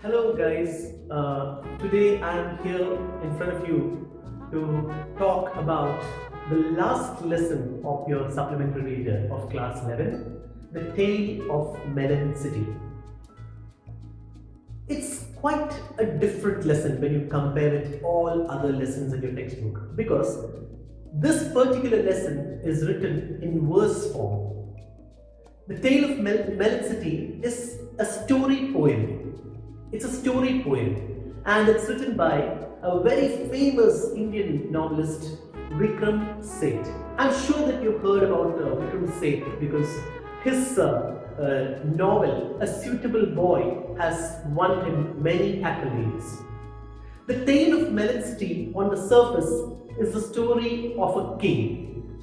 Hello guys, today I am here in front of you to talk about the last lesson of your supplementary reader of class 11, The Tale of Melon City. It's quite a different lesson when you compare it to all other lessons in your textbook because this particular lesson is written in verse form. The Tale of Melon City is a story poem. It's a story poem and it's written by a very famous Indian novelist, Vikram Seth. I'm sure that you've heard about Vikram Seth because his novel, A Suitable Boy, has won him many accolades. The Tale of Melon City on the surface is the story of a king,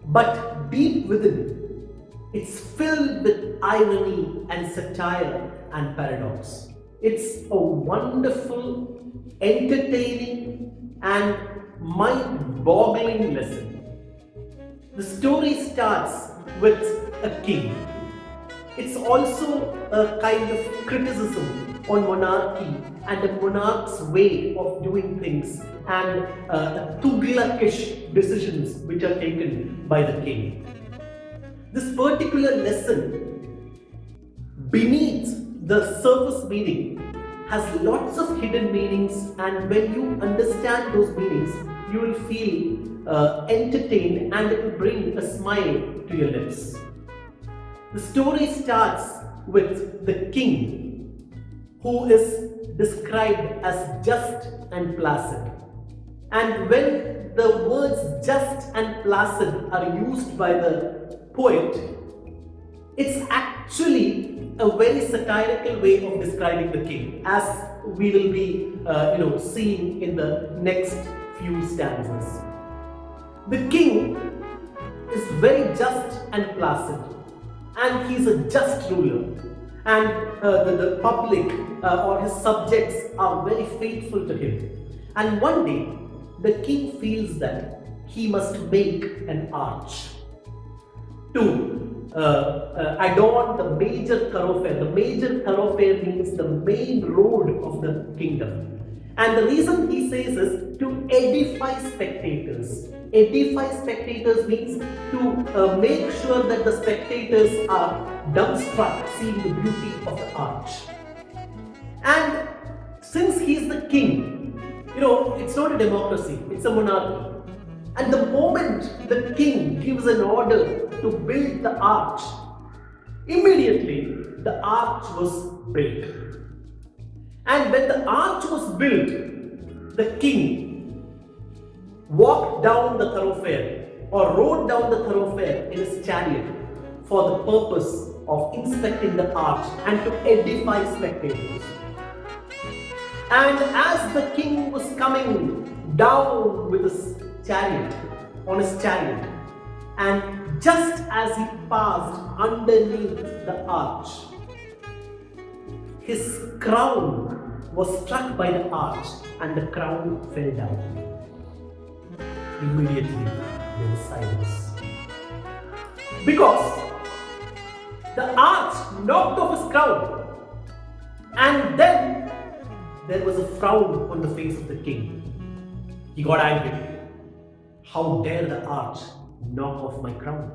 but deep within, it's filled with irony and satire and paradox. It's a wonderful, entertaining and mind-boggling lesson. The story starts with a king. It's also a kind of criticism on monarchy and the monarch's way of doing things and Tughlakish decisions which are taken by the king. This particular lesson, beneath the surface meaning, has lots of hidden meanings, and when you understand those meanings, you will feel entertained and it will bring a smile to your lips. The story starts with the king, who is described as just and placid. And when the words just and placid are used by the poet, it's actually a very satirical way of describing the king, as we will be seeing in the next few stanzas. The king is very just and placid, and he's a just ruler, and the public or his subjects are very faithful to him. And one day, the king feels that he must make an arch to adorn the major thoroughfare. The major thoroughfare means the main road of the kingdom. And the reason he says is to edify spectators. Edify spectators means to make sure that the spectators are dumbstruck seeing the beauty of the arch. And since he's the king, it's not a democracy, it's a monarchy. And the moment the king gives an order to build the arch, immediately the arch was built. And when the arch was built, the king walked down the thoroughfare or rode down the thoroughfare in his chariot for the purpose of inspecting the arch and to edify spectators. And as the king was coming down with his chariot, on his chariot, and just as he passed underneath the arch, his crown was struck by the arch and the crown fell down. Immediately there was silence, because the arch knocked off his crown, and then there was a frown on the face of the king. He got angry. How dare the arch knock off my crown?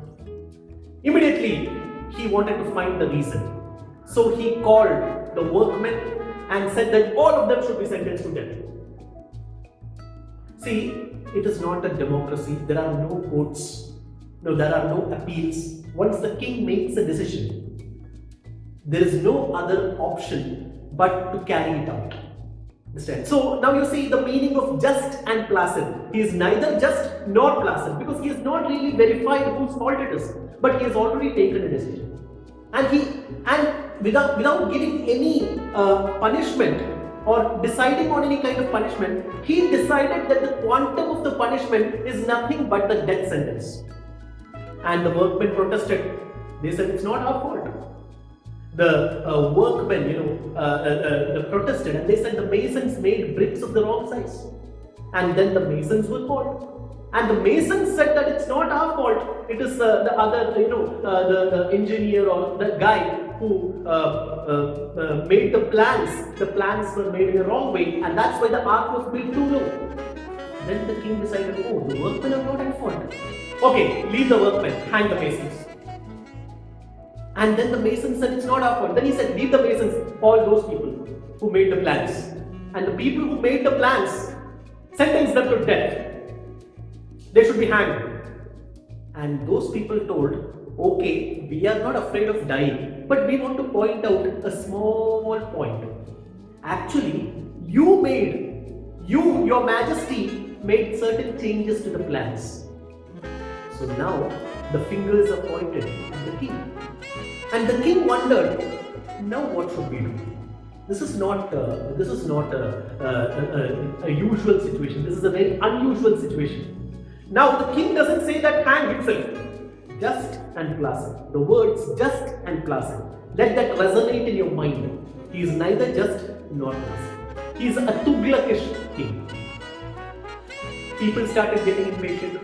Immediately, he wanted to find the reason. So he called the workmen and said that all of them should be sentenced to death. See, it is not a democracy. There are no courts. No, there are no appeals. Once the king makes a decision, there is no other option but to carry it out. Understand? So now you see the meaning of just and placid. He is neither just nor placid because he has not really verified whose fault it is, but he has already taken a decision. And without giving any punishment or deciding on any kind of punishment, he decided that the quantum of the punishment is nothing but the death sentence. And the workmen protested. They said it's not our fault. The workmen, protested, and they said the masons made bricks of the wrong size. And then the masons were called. And the masons said that it's not our fault. It is the other, the engineer or the guy who made the plans were made in the wrong way, and that's why the ark was built too low. Then the king decided, oh, the workmen are not at fault. Okay, leave the workmen, hang the masons. And then the masons said, it's not our fault. Then he said, leave the masons, all those people who made the plans. And the people who made the plans, sentence them to death. They should be hanged. And those people told, okay, we are not afraid of dying, but we want to point out a small point. Actually, your majesty, made certain changes to the plans. So now the fingers are pointed at the king. And the king wondered, now what should we do? This is not a usual situation. This is a very unusual situation. Now the king doesn't say that hang himself. Just and placid. The words just and placid. Let that resonate in your mind. He is neither just nor placid. He is a Tuglakish king. People started getting impatient.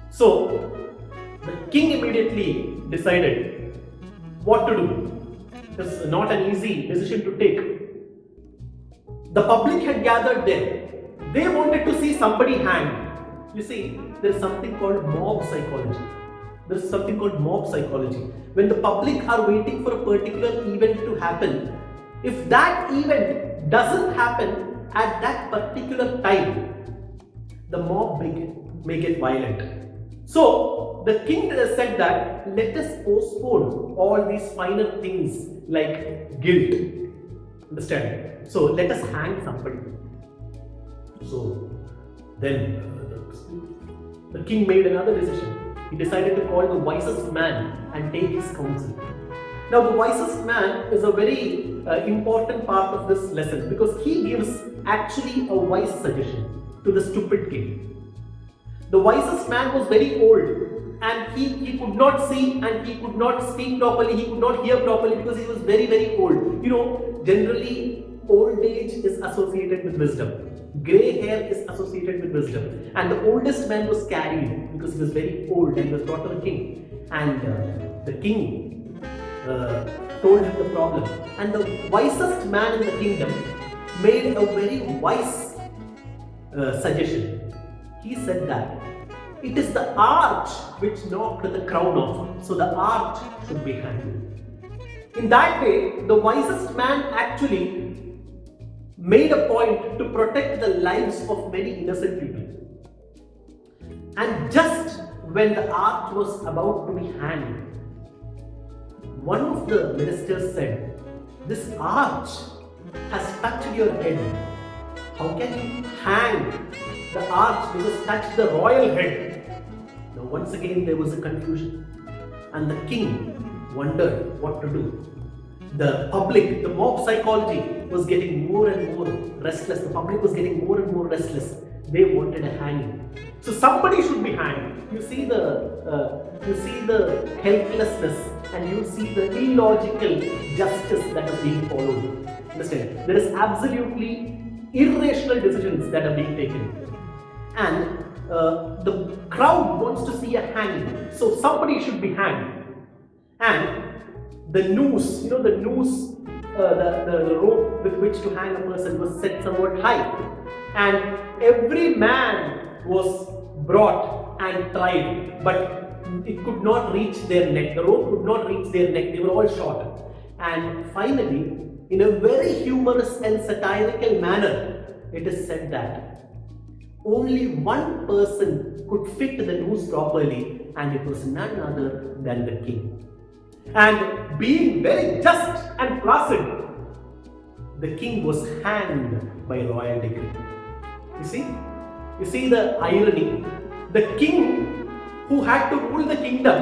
So the king immediately decided what to do. This is not an easy decision to take. The public had gathered there. They wanted to see somebody hanged. You see, there is something called mob psychology. When the public are waiting for a particular event to happen, if that event doesn't happen at that particular time, the mob may get violent. So the king said that let us postpone all these finer things like guilt. Understand? So let us hang somebody. So then the king made another decision. He decided to call the wisest man and take his counsel. Now the wisest man is a very important part of this lesson because he gives actually a wise suggestion to the stupid king. The wisest man was very old and he could not see and he could not speak properly, he could not hear properly because he was very, very old. You know, generally old age is associated with wisdom. Grey hair is associated with wisdom. And the oldest man was carried because he was very old and was brought to the king. And the king told him the problem. And the wisest man in the kingdom made a very wise suggestion. He said that it is the arch which knocked the crown off. So the arch should be handled. In that way, the wisest man actually made a point to protect the lives of many innocent people. And just when the arch was about to be hanged, one of the ministers said, "This arch has touched your head. How can you hang the arch which has touched the royal head?" Now once again there was a confusion and the king wondered what to do. The public, the mob psychology was getting more and more restless. The public was getting more and more restless. They wanted a hanging. So somebody should be hanged. You see the helplessness and you see the illogical justice that is being followed. Understand? There is absolutely irrational decisions that are being taken. And the crowd wants to see a hanging. So somebody should be hanged. And the noose, the rope with which to hang a person was set somewhat high. And every man was brought and tried, but it could not reach their neck. The rope could not reach their neck. They were all short. And finally, in a very humorous and satirical manner, it is said that only one person could fit the noose properly, and it was none other than the king. And being very just and placid, the king was hanged by royal decree. You see the irony. The king who had to rule the kingdom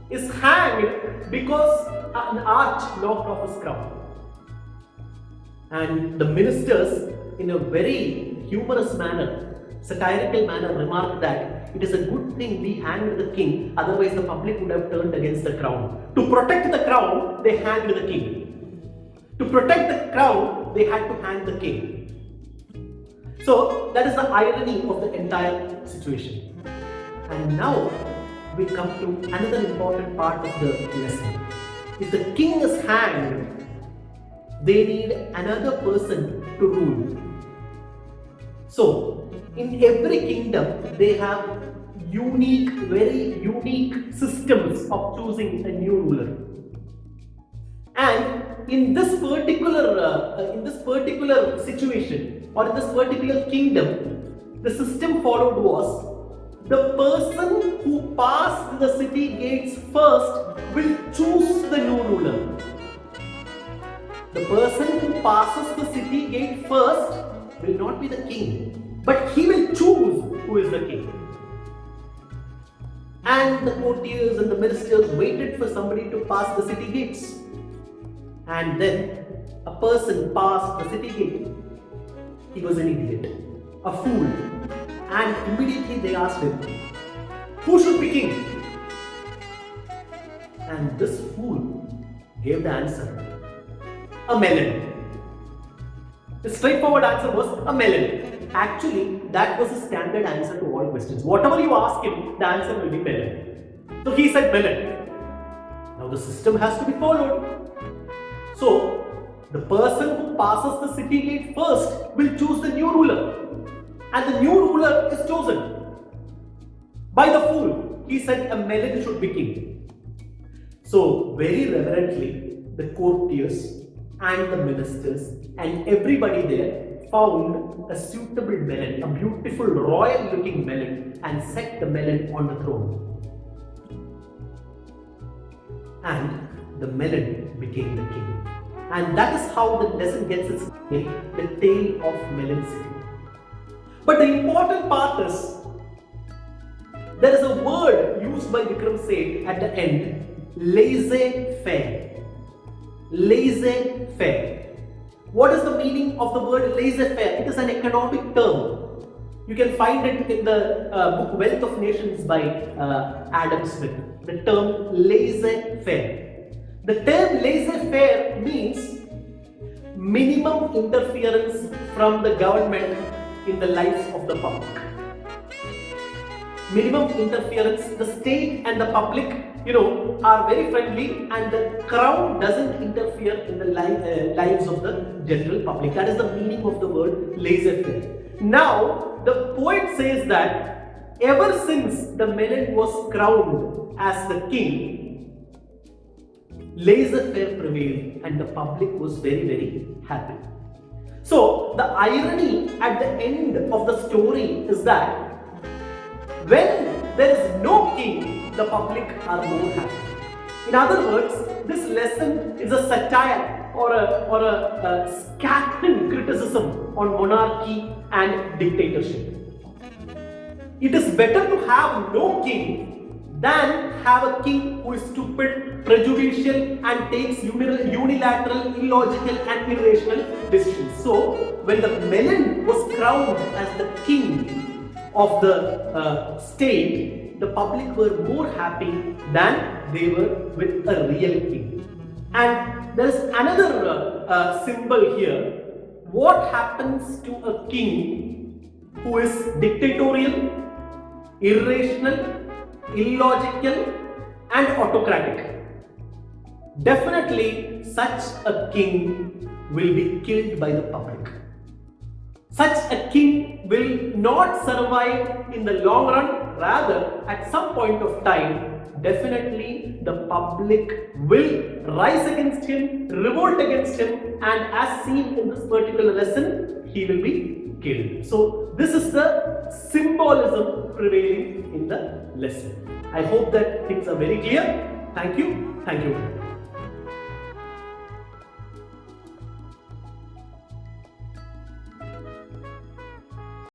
is hanged because an arch knocked off his crown. And the ministers, in a very humorous manner, satirical manner, remarked that it is a good thing we hanged the king, otherwise the public would have turned against the crown. To protect the crown, they hanged the king. To protect the crown, they had to hang the king. So that is the irony of the entire situation. And now we come to another important part of the lesson. If the king is hanged, they need another person to rule. So, in every kingdom, they have very unique systems of choosing a new ruler. And in this particular situation, or in this particular kingdom, the system followed was the person who passed the city gates first will choose the new ruler. The person who passes the city gate first will not be the king, but he will choose who is the king. And the courtiers and the ministers waited for somebody to pass the city gates. And then a person passed the city gate. He was an idiot, a fool. And immediately they asked him, who should be king? And this fool gave the answer, a melon. The straightforward answer was a melon. Actually, that was the standard answer to all questions. Whatever you ask him, the answer will be melon. So he said melon. Now the system has to be followed. So, the person who passes the city gate first will choose the new ruler. And the new ruler is chosen by the fool. He said a melon should be king. So, very reverently, the courtiers and the ministers and everybody there found a suitable melon, a beautiful royal looking melon, and set the melon on the throne. And the melon became the king. And that is how the lesson gets its name, the Tale of Melon City. But the important part is, there is a word used by Vikram Seth at the end, laissez-faire. Laissez-faire. What is the meaning of the word laissez-faire? It is an economic term. You can find it in the book Wealth of Nations by Adam Smith. The term laissez-faire. The term laissez-faire means minimum interference from the government in the lives of the public. Minimum interference, the state and the public, are very friendly, and the crown doesn't interfere in the lives of the general public. That is the meaning of the word laissez-faire. Now, the poet says that ever since the melon was crowned as the king, laissez-faire prevailed and the public was very, very happy. So, the irony at the end of the story is that when there is no king, the public are more happy. In other words, this lesson is a satire or a scathing criticism on monarchy and dictatorship. It is better to have no king than have a king who is stupid, prejudicial, and takes unilateral, illogical, and irrational decisions. So, when the melon was crowned as the king of the state, the public were more happy than they were with a real king. And there is another symbol here. What happens to a king who is dictatorial, irrational, illogical, and autocratic? Definitely, such a king will be killed by the public. Such a king will not survive in the long run. Rather, at some point of time, definitely the public will rise against him, revolt against him, and as seen in this particular lesson, he will be killed. So, this is the symbolism prevailing in the lesson. I hope that things are very clear. Thank you. Thank you.